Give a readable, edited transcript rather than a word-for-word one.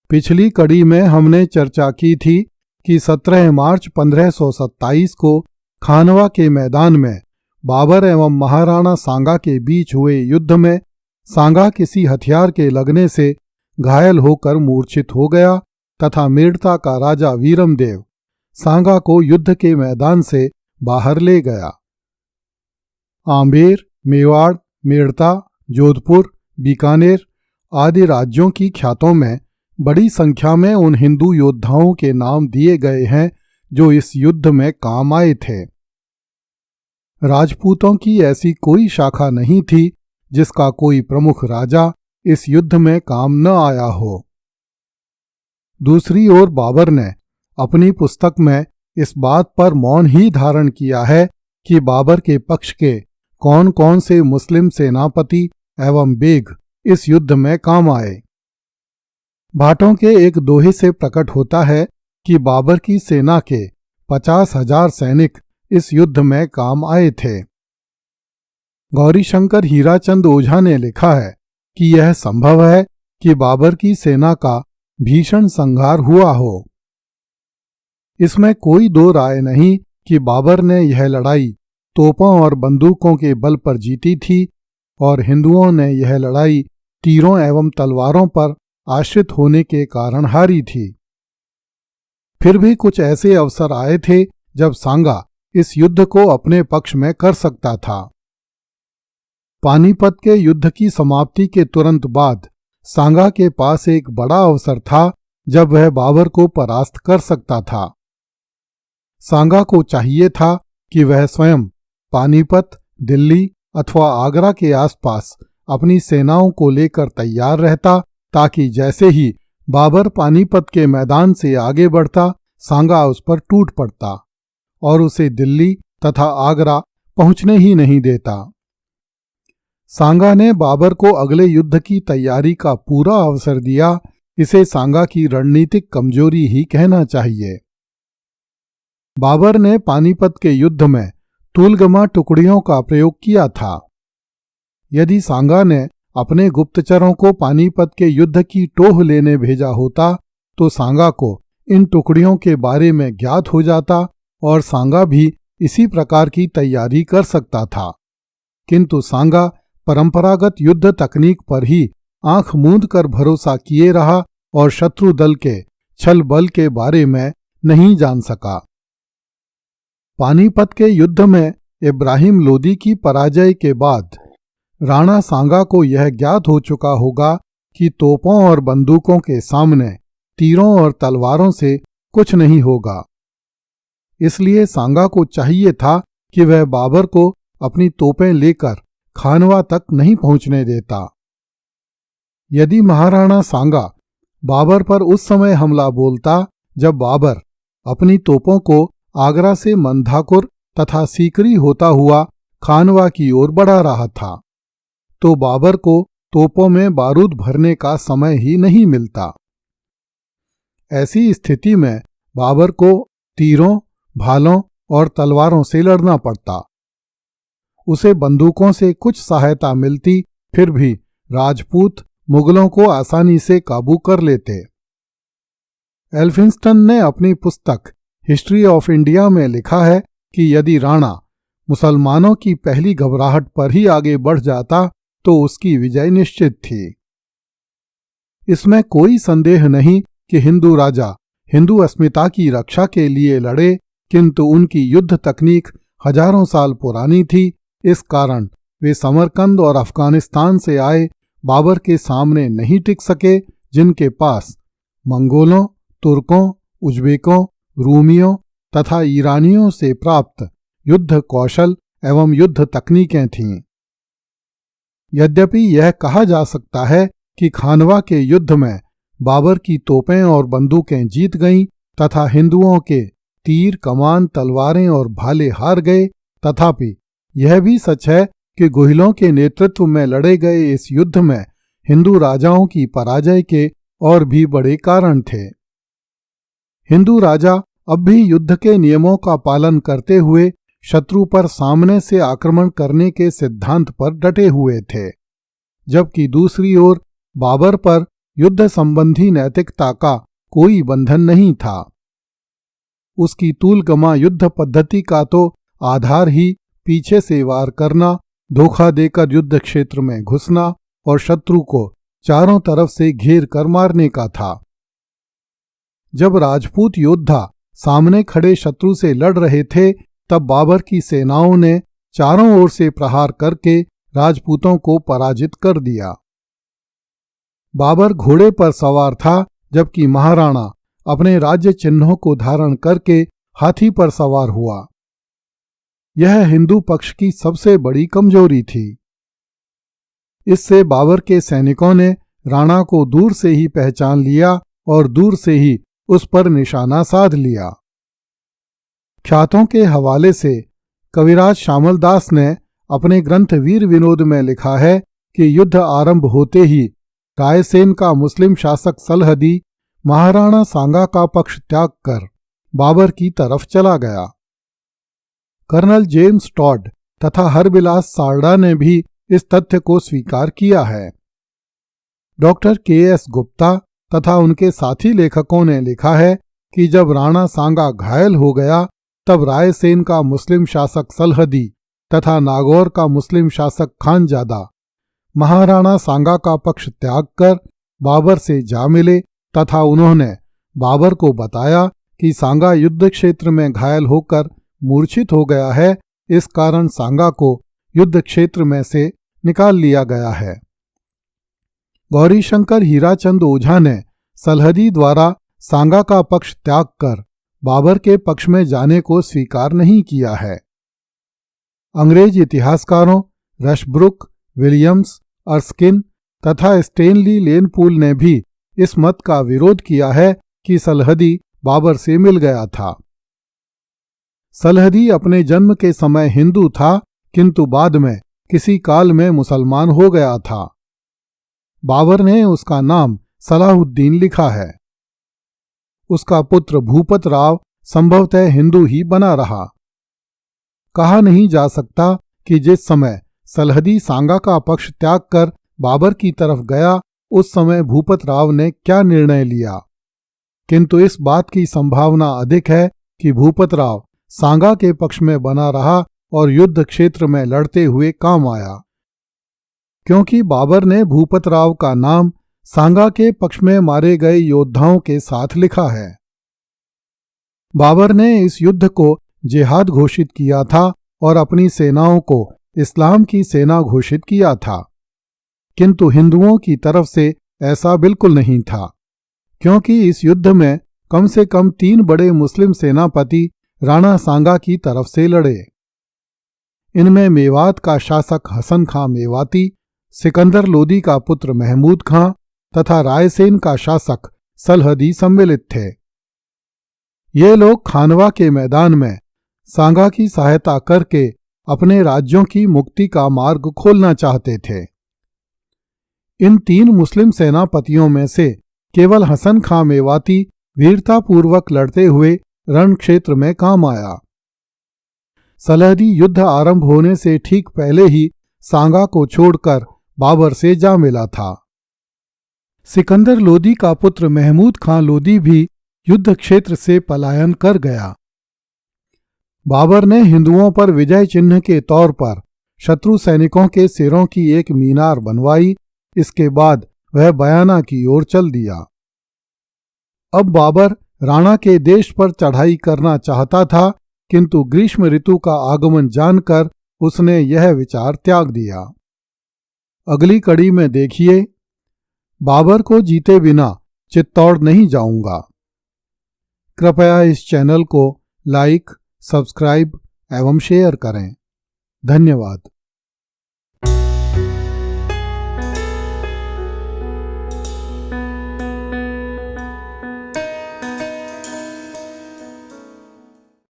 पिछली कड़ी में हमने चर्चा की थी कि 17 मार्च 1527 को खानवा के मैदान में बाबर एवं महाराणा सांगा के बीच हुए युद्ध में सांगा किसी हथियार के लगने से घायल होकर मूर्छित हो गया तथा मेड़ता का राजा वीरमदेव सांगा को युद्ध के मैदान से बाहर ले गया। आमेर, मेवाड़, मेड़ता, जोधपुर, बीकानेर आदि राज्यों की ख्यातों में बड़ी संख्या में उन हिंदू योद्धाओं के नाम दिए गए हैं जो इस युद्ध में काम आए थे। राजपूतों की ऐसी कोई शाखा नहीं थी जिसका कोई प्रमुख राजा इस युद्ध में काम न आया हो। दूसरी ओर बाबर ने अपनी पुस्तक में इस बात पर मौन ही धारण किया है कि बाबर के पक्ष के कौन कौन से मुस्लिम सेनापति एवं बेग इस युद्ध में काम आए। भाटों के एक दोहे से प्रकट होता है कि बाबर की सेना के 50,000 सैनिक इस युद्ध में काम आए थे। गौरीशंकर हीराचंद ओझा ने लिखा है कि यह संभव है कि बाबर की सेना का भीषण संहार हुआ हो। इसमें कोई दो राय नहीं कि बाबर ने यह लड़ाई तोपों और बंदूकों के बल पर जीती थी और हिंदुओं ने यह लड़ाई तीरों एवं तलवारों पर आश्रित होने के कारण हारी थी। फिर भी कुछ ऐसे अवसर आए थे जब सांगा इस युद्ध को अपने पक्ष में कर सकता था। पानीपत के युद्ध की समाप्ति के तुरंत बाद सांगा के पास एक बड़ा अवसर था जब वह बाबर को परास्त कर सकता था। सांगा को चाहिए था कि वह स्वयं पानीपत, दिल्ली अथवा आगरा के आसपास अपनी सेनाओं को लेकर तैयार रहता ताकि जैसे ही बाबर पानीपत के मैदान से आगे बढ़ता सांगा उस पर टूट पड़ता और उसे दिल्ली तथा आगरा पहुंचने ही नहीं देता। सांगा ने बाबर को अगले युद्ध की तैयारी का पूरा अवसर दिया। इसे सांगा की रणनीतिक कमजोरी ही कहना चाहिए। बाबर ने पानीपत के युद्ध में तुलगमा टुकड़ियों का प्रयोग किया था। यदि सांगा ने अपने गुप्तचरों को पानीपत के युद्ध की टोह लेने भेजा होता तो सांगा को इन टुकड़ियों के बारे में ज्ञात हो जाता और सांगा भी इसी प्रकार की तैयारी कर सकता था। किंतु सांगा परंपरागत युद्ध तकनीक पर ही आंख मूंद कर भरोसा किए रहा और शत्रु दल के छल बल के बारे में नहीं जान सका। पानीपत के युद्ध में इब्राहिम लोदी की पराजय के बाद राणा सांगा को यह ज्ञात हो चुका होगा कि तोपों और बंदूकों के सामने तीरों और तलवारों से कुछ नहीं होगा। इसलिए सांगा को चाहिए था कि वह बाबर को अपनी तोपें लेकर खानवा तक नहीं पहुंचने देता। यदि महाराणा सांगा बाबर पर उस समय हमला बोलता जब बाबर अपनी तोपों को आगरा से मंधाकुर तथा सीकरी होता हुआ खानवा की ओर बढ़ा रहा था, तो बाबर को तोपों में बारूद भरने का समय ही नहीं मिलता। ऐसी स्थिति में बाबर को तीरों, भालों और तलवारों से लड़ना पड़ता। उसे बंदूकों से कुछ सहायता मिलती, फिर भी राजपूत मुगलों को आसानी से काबू कर लेते। एल्फिंस्टन ने अपनी पुस्तक हिस्ट्री ऑफ इंडिया में लिखा है कि यदि राणा मुसलमानों की पहली घबराहट पर ही आगे बढ़ जाता तो उसकी विजय निश्चित थी। इसमें कोई संदेह नहीं कि हिंदू राजा हिंदू अस्मिता की रक्षा के लिए लड़े, किंतु उनकी युद्ध तकनीक हजारों साल पुरानी थी। इस कारण वे समरकंद और अफगानिस्तान से आए बाबर के सामने नहीं टिक सके, जिनके पास मंगोलों, तुर्कों, उज्बेकों, रूमियों तथा ईरानियों से प्राप्त युद्ध कौशल एवं युद्ध तकनीकें थीं। यद्यपि यह कहा जा सकता है कि खानवा के युद्ध में बाबर की तोपें और बंदूकें जीत गईं तथा हिंदुओं के तीर, कमान, तलवारें और भाले हार गए, तथापि यह भी सच है कि गुहिलों के नेतृत्व में लड़े गए इस युद्ध में हिंदू राजाओं की पराजय के और भी बड़े कारण थे। हिंदू राजा अब भी युद्ध के नियमों का पालन करते हुए शत्रु पर सामने से आक्रमण करने के सिद्धांत पर डटे हुए थे, जबकि दूसरी ओर बाबर पर युद्ध संबंधी नैतिकता का कोई बंधन नहीं था। उसकी तूलगमा युद्ध पद्धति का तो आधार ही पीछे से वार करना, धोखा देकर युद्ध क्षेत्र में घुसना और शत्रु को चारों तरफ से घेर कर मारने का था। जब राजपूत योद्धा सामने खड़े शत्रु से लड़ रहे थे, तब बाबर की सेनाओं ने चारों ओर से प्रहार करके राजपूतों को पराजित कर दिया। बाबर घोड़े पर सवार था, जबकि महाराणा अपने राज्य चिन्हों को धारण करके हाथी पर सवार हुआ। यह हिंदू पक्ष की सबसे बड़ी कमजोरी थी। इससे बाबर के सैनिकों ने राणा को दूर से ही पहचान लिया और दूर से ही उस पर निशाना साध लिया। ख्यातों के हवाले से कविराज श्यामल दास ने अपने ग्रंथ वीर विनोद में लिखा है कि युद्ध आरंभ होते ही रायसेन का मुस्लिम शासक सलहदी महाराणा सांगा का पक्ष त्याग कर बाबर की तरफ चला गया। कर्नल जेम्स टॉड तथा हरबिलास सारडा ने भी इस तथ्य को स्वीकार किया है। Doctor KS. गुप्ता तथा उनके साथी लेखकों ने लिखा है कि जब राणा सांगा घायल हो गया, तब रायसेन का मुस्लिम शासक सलहदी तथा नागौर का मुस्लिम शासक खानजादा महाराणा सांगा का पक्ष त्याग कर बाबर से जा मिले तथा उन्होंने बाबर को बताया कि सांगा युद्ध क्षेत्र में घायल होकर मूर्छित हो गया है, इस कारण सांगा को युद्ध क्षेत्र में से निकाल लिया गया है। गौरीशंकर हीराचंद ओझा ने सलहदी द्वारा सांगा का पक्ष त्याग कर बाबर के पक्ष में जाने को स्वीकार नहीं किया है। अंग्रेज इतिहासकारों रशब्रुक, विलियम्स, अर्स्किन तथा स्टेनली लेनपूल ने भी इस मत का विरोध किया है कि सलहदी बाबर से मिल गया था। सलहदी अपने जन्म के समय हिंदू था, किंतु बाद में किसी काल में मुसलमान हो गया था। बाबर ने उसका नाम सलाहुद्दीन लिखा है। उसका पुत्र भूपत राव संभवतः हिंदू ही बना रहा। कहा नहीं जा सकता कि जिस समय सलहदी सांगा का पक्ष त्याग कर बाबर की तरफ गया, उस समय भूपत राव ने क्या निर्णय लिया, किंतु इस बात की संभावना अधिक है कि भूपत राव सांगा के पक्ष में बना रहा और युद्ध क्षेत्र में लड़ते हुए काम आया, क्योंकि बाबर ने भूपत राव का नाम सांगा के पक्ष में मारे गए योद्धाओं के साथ लिखा है। बाबर ने इस युद्ध को जिहाद घोषित किया था और अपनी सेनाओं को इस्लाम की सेना घोषित किया था, किंतु हिंदुओं की तरफ से ऐसा बिल्कुल नहीं था, क्योंकि इस युद्ध में कम से कम 3 बड़े मुस्लिम सेनापति राणा सांगा की तरफ से लड़े। इनमें मेवात का शासक हसन खां मेवाती, सिकंदर लोदी का पुत्र महमूद खां तथा रायसेन का शासक सलहदी सम्मिलित थे। ये लोग खानवा के मैदान में सांगा की सहायता करके अपने राज्यों की मुक्ति का मार्ग खोलना चाहते थे। इन 3 मुस्लिम सेनापतियों में से केवल हसन खां मेवाती वीरतापूर्वक लड़ते हुए रण क्षेत्र में काम आया। सलहदी युद्ध आरंभ होने से ठीक पहले ही सांगा को छोड़कर बाबर से जा मिला था। सिकंदर लोदी का पुत्र महमूद खां लोदी भी युद्ध क्षेत्र से पलायन कर गया। बाबर ने हिंदुओं पर विजय चिन्ह के तौर पर शत्रु सैनिकों के सिरों की एक मीनार बनवाई। इसके बाद वह बयाना की ओर चल दिया। अब बाबर राणा के देश पर चढ़ाई करना चाहता था, किंतु ग्रीष्म ऋतु का आगमन जानकर उसने यह विचार त्याग दिया। अगली कड़ी में देखिए, बाबर को जीते बिना चित्तौड़ नहीं जाऊंगा। कृपया इस चैनल को लाइक, सब्सक्राइब एवं शेयर करें। धन्यवाद।